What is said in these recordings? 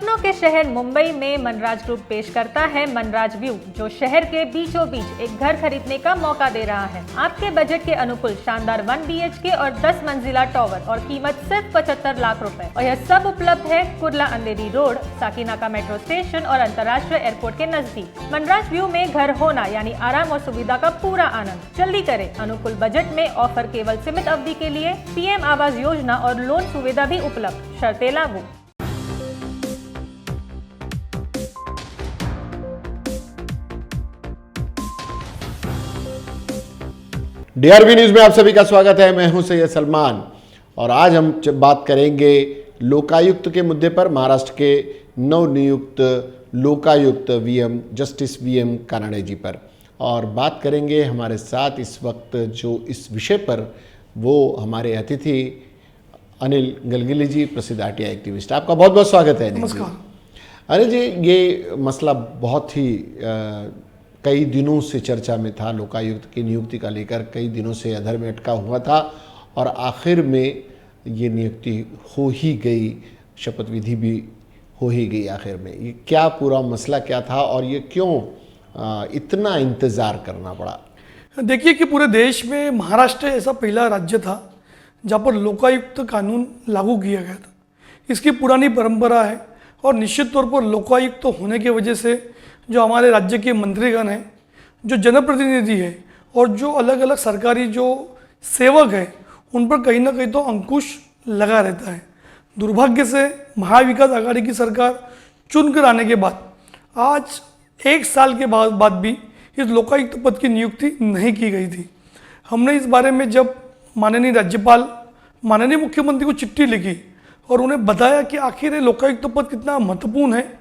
सपनों के शहर मुंबई में मनराज ग्रुप पेश करता है मनराज व्यू, जो शहर के बीचों बीच एक घर खरीदने का मौका दे रहा है। आपके बजट के अनुकूल शानदार 1 BHK और 10 मंजिला टावर और कीमत सिर्फ 75 लाख रुपए। और यह सब उपलब्ध है कुर्ला अंधेरी रोड, साकीनाका मेट्रो स्टेशन और अंतर्राष्ट्रीय एयरपोर्ट के नजदीक। मनराज व्यू में घर होना यानी आराम और सुविधा का पूरा आनंद। जल्दी करें, अनुकूल बजट में ऑफर केवल सीमित अवधि के लिए। PM आवास योजना और लोन सुविधा भी उपलब्ध, शर्तें लागू। DRB न्यूज में आप सभी का स्वागत है। मैं हूं सैयद सलमान और आज हम बात करेंगे लोकायुक्त के मुद्दे पर। महाराष्ट्र के नवनियुक्त Lokayukta VM justice VM Kanade ji पर, और बात करेंगे हमारे साथ इस वक्त जो इस विषय पर वो हमारे अतिथि अनिल गलगिली जी, प्रसिद्ध RTI एक्टिविस्ट। आपका बहुत बहुत स्वागत है। नमस्कार अनिल जी, ये मसला बहुत ही कई दिनों से चर्चा में था। लोकायुक्त की नियुक्ति का लेकर कई दिनों से अधर में अटका हुआ था और आखिर में ये नियुक्ति हो ही गई, शपथ विधि भी हो ही गई आखिर में। ये क्या पूरा मसला क्या था और ये क्यों इतना इंतज़ार करना पड़ा? देखिए कि पूरे देश में महाराष्ट्र ऐसा पहला राज्य था जहाँ पर लोकायुक्त कानून लागू किया गया था। इसकी पुरानी परंपरा है और निश्चित तौर पर लोकायुक्त होने की वजह से जो हमारे राज्य के मंत्रीगण हैं, जो जनप्रतिनिधि है और जो अलग अलग सरकारी जो सेवक हैं, उन पर कहीं ना कहीं तो अंकुश लगा रहता है। दुर्भाग्य से महाविकास आघाड़ी की सरकार चुनकर आने के बाद आज 1 साल के बाद भी इस लोकायुक्त पद की नियुक्ति नहीं की गई थी। हमने इस बारे में जब माननीय राज्यपाल, माननीय मुख्यमंत्री को चिट्ठी लिखी और उन्हें बताया कि आखिर ये लोकायुक्त पद कितना महत्वपूर्ण है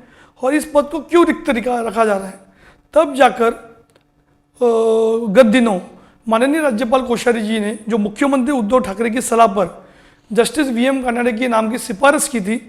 और इस पद को क्यों रिक्त रखा जा रहा है, तब जाकर गत दिनों माननीय राज्यपाल कोश्यारी जी ने, जो मुख्यमंत्री उद्धव ठाकरे की सलाह पर जस्टिस VM कानडे के नाम की सिफारिश की थी,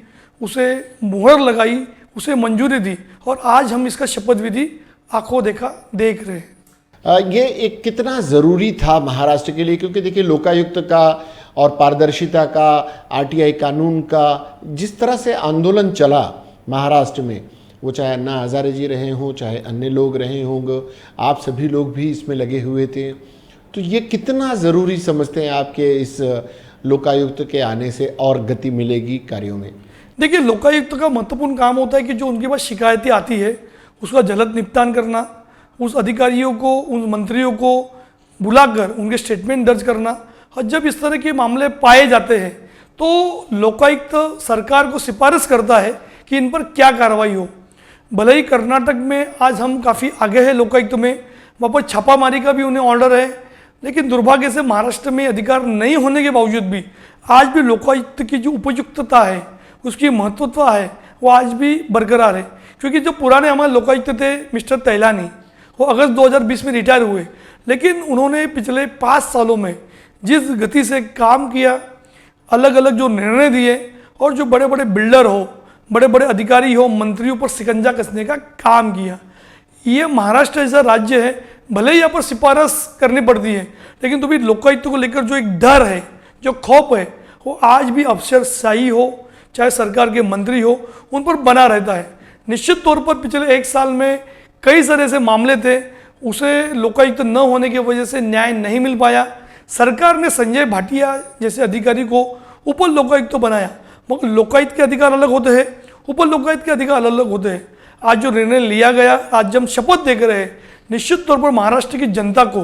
उसे मुहर लगाई, उसे मंजूरी दी और आज हम इसका शपथ विधि आंखों देख रहे हैं। ये एक कितना ज़रूरी था महाराष्ट्र के लिए? क्योंकि देखिए, लोकायुक्त का और पारदर्शिता का, RTI कानून का जिस तरह से आंदोलन चला महाराष्ट्र में, वो चाहे अन्ना हजारे जी रहे हों, चाहे अन्य लोग रहे होंगे, आप सभी लोग भी इसमें लगे हुए थे। तो ये कितना ज़रूरी समझते हैं आपके इस लोकायुक्त के आने से और गति मिलेगी कार्यों में? देखिए, लोकायुक्त का महत्वपूर्ण काम होता है कि जो उनके पास शिकायतें आती है उसका जल्द निपटान करना, उस अधिकारियों को, उन मंत्रियों को बुलाकर उनके स्टेटमेंट दर्ज करना। और जब इस तरह के मामले पाए जाते हैं तो लोकायुक्त सरकार को सिफारिश करता है कि इन पर क्या कार्रवाई हो। भले ही कर्नाटक में आज हम काफ़ी आगे हैं लोकायुक्त में, वहाँ पर छापामारी का भी उन्हें ऑर्डर है, लेकिन दुर्भाग्य से महाराष्ट्र में अधिकार नहीं होने के बावजूद भी आज भी लोकायुक्त की जो उपयुक्तता है, उसकी महत्वता है, वो आज भी बरकरार है। क्योंकि जो पुराने हमारे लोकायुक्त थे मिस्टर तैलानी, वो अगस्त 2020 में रिटायर हुए, लेकिन उन्होंने पिछले 5 सालों में जिस गति से काम किया, अलग अलग जो निर्णय दिए और जो बड़े बड़े बिल्डर हो, बड़े बड़े अधिकारी हो, मंत्रियों पर शिकंजा कसने का काम किया। ये महाराष्ट्र ऐसा राज्य है, भले ही यहाँ पर सिफारिश करनी पड़ती है, लेकिन तो भी लोकायुक्त को लेकर जो एक डर है, जो खौफ है, वो आज भी अफसरशाही हो, चाहे सरकार के मंत्री हो, उन पर बना रहता है। निश्चित तौर पर पिछले 1 साल में कई सारे ऐसे मामले थे, उसे लोकायुक्त न होने की वजह से न्याय नहीं मिल पाया। सरकार ने संजय भाटिया जैसे अधिकारी को उप लोकायुक्त बनाया, मगर लोकायुक्त के अधिकार अलग होते हैं, उप लोकायुक्त के अधिकार अलग होते हैं। आज जो निर्णय लिया गया, आज जब शपथ दे रहे हैं, निश्चित तौर पर महाराष्ट्र की जनता को,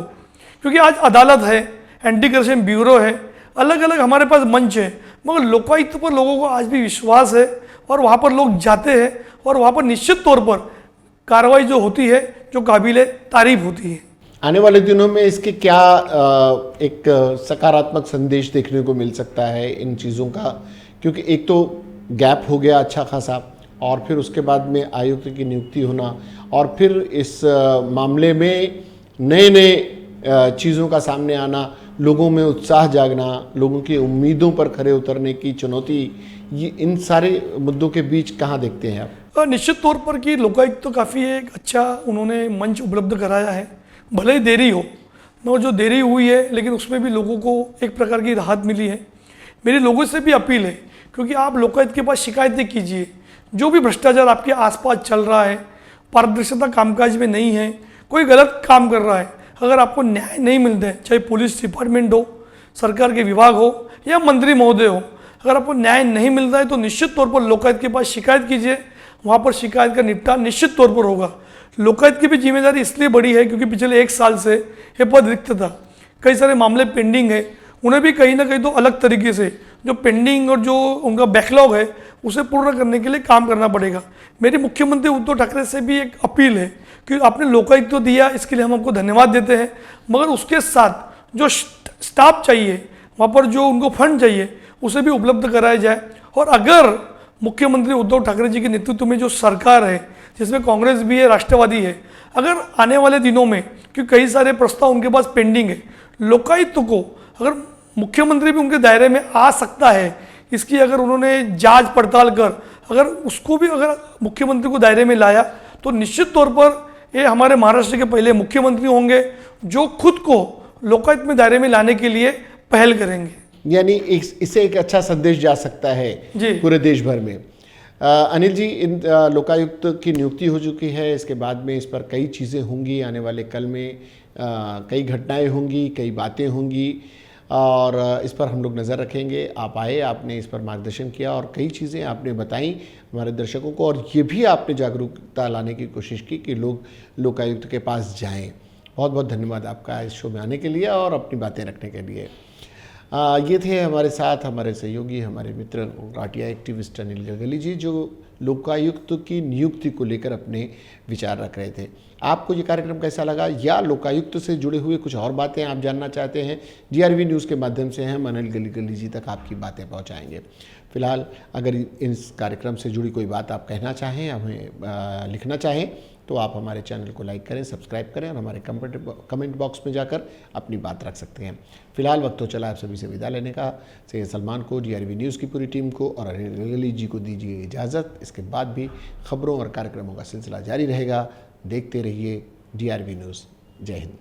क्योंकि आज अदालत है, एंटी करप्शन ब्यूरो है, अलग अलग हमारे पास मंच है, मगर लोकायुक्त पर लोगों को आज भी विश्वास है और वहाँ पर लोग जाते हैं और वहाँ पर निश्चित तौर पर कार्रवाई जो होती है, जो काबिले तारीफ होती है। आने वाले दिनों में इसके क्या एक सकारात्मक संदेश देखने को मिल सकता है इन चीज़ों का? क्योंकि एक तो गैप हो गया अच्छा खासा, और फिर उसके बाद में आयुक्त की नियुक्ति होना, और फिर इस मामले में नए नए चीज़ों का सामने आना, लोगों में उत्साह जागना, लोगों की उम्मीदों पर खरे उतरने की चुनौती, ये इन सारे मुद्दों के बीच कहाँ देखते हैं आप? निश्चित तौर पर कि लोकायुक्त तो काफ़ी एक अच्छा उन्होंने मंच उपलब्ध कराया है। भले ही देरी हो, मगर जो देरी हुई है, लेकिन उसमें भी लोगों को एक प्रकार की राहत मिली है। मेरी लोगों से भी अपील है, क्योंकि आप लोकायुक्त के पास शिकायतें कीजिए, जो भी भ्रष्टाचार आपके आसपास चल रहा है, पारदर्शिता कामकाज में नहीं है, कोई गलत काम कर रहा है, अगर आपको न्याय नहीं मिलता है, चाहे पुलिस डिपार्टमेंट हो, सरकार के विभाग हो या मंत्री महोदय हो, अगर आपको न्याय नहीं मिलता है तो निश्चित तौर पर लोकायुक्त के पास शिकायत कीजिए। वहाँ पर शिकायत का निपटान निश्चित तौर पर होगा। लोकायुक्त की भी जिम्मेदारी इसलिए बड़ी है क्योंकि पिछले 1 साल से ये पद रिक्त था, कई सारे मामले पेंडिंग है, उन्हें भी कहीं ना कहीं तो अलग तरीके से जो पेंडिंग और जो उनका बैकलॉग है उसे पूर्ण करने के लिए काम करना पड़ेगा। मेरी मुख्यमंत्री उद्धव ठाकरे से भी एक अपील है कि आपने लोकायुक्त तो दिया, इसके लिए हम आपको धन्यवाद देते हैं, मगर उसके साथ जो स्टाफ चाहिए, वहाँ पर जो उनको फंड चाहिए उसे भी उपलब्ध कराया जाए। और अगर मुख्यमंत्री उद्धव ठाकरे जी के नेतृत्व में जो सरकार है, जिसमें कांग्रेस भी है, राष्ट्रवादी है, अगर आने वाले दिनों में, क्योंकि कई सारे प्रस्ताव उनके पास पेंडिंग है, लोकायुक्त को अगर मुख्यमंत्री भी उनके दायरे में आ सकता है, इसकी अगर उन्होंने जांच पड़ताल कर अगर उसको भी अगर मुख्यमंत्री को दायरे में लाया तो निश्चित तौर पर ये हमारे महाराष्ट्र के पहले मुख्यमंत्री होंगे जो खुद को लोकायुक्त में दायरे में लाने के लिए पहल करेंगे। यानी इससे एक अच्छा संदेश जा सकता है पूरे देश भर में। अनिल जी, इन लोकायुक्त की नियुक्ति हो चुकी है, इसके बाद में इस पर कई चीज़ें होंगी, आने वाले कल में कई घटनाएं होंगी, कई बातें होंगी और इस पर हम लोग नज़र रखेंगे। आप आए, आपने इस पर मार्गदर्शन किया और कई चीज़ें आपने बताई हमारे दर्शकों को, और ये भी आपने जागरूकता लाने की कोशिश की कि लोग लोकायुक्त के पास जाएं। बहुत बहुत धन्यवाद आपका इस शो में आने के लिए और अपनी बातें रखने के लिए। ये थे हमारे साथ हमारे सहयोगी, हमारे मित्र राटिया एक्टिविस्ट अनिल गगली जी, जो लोकायुक्त की नियुक्ति को लेकर अपने विचार रख रहे थे। आपको ये कार्यक्रम कैसा लगा या लोकायुक्त से जुड़े हुए कुछ और बातें आप जानना चाहते हैं, GRV न्यूज़ के माध्यम से हम अनिल गगली जी तक आपकी बातें पहुंचाएंगे। फिलहाल अगर इस कार्यक्रम से जुड़ी कोई बात आप कहना चाहें, हमें लिखना चाहें, तो आप हमारे चैनल को लाइक करें, सब्सक्राइब करें और हमारे कमेंट बॉक्स में जाकर अपनी बात रख सकते हैं। फिलहाल वक्त तो चला आप सभी से विदा लेने का। सैयद सलमान को, GRV न्यूज़ की पूरी टीम को और अनिल गगली जी को दीजिए इजाज़त। इसके बाद भी खबरों और कार्यक्रमों का सिलसिला जारी रहेगा। देखते रहिए GRV न्यूज़। जय हिंद।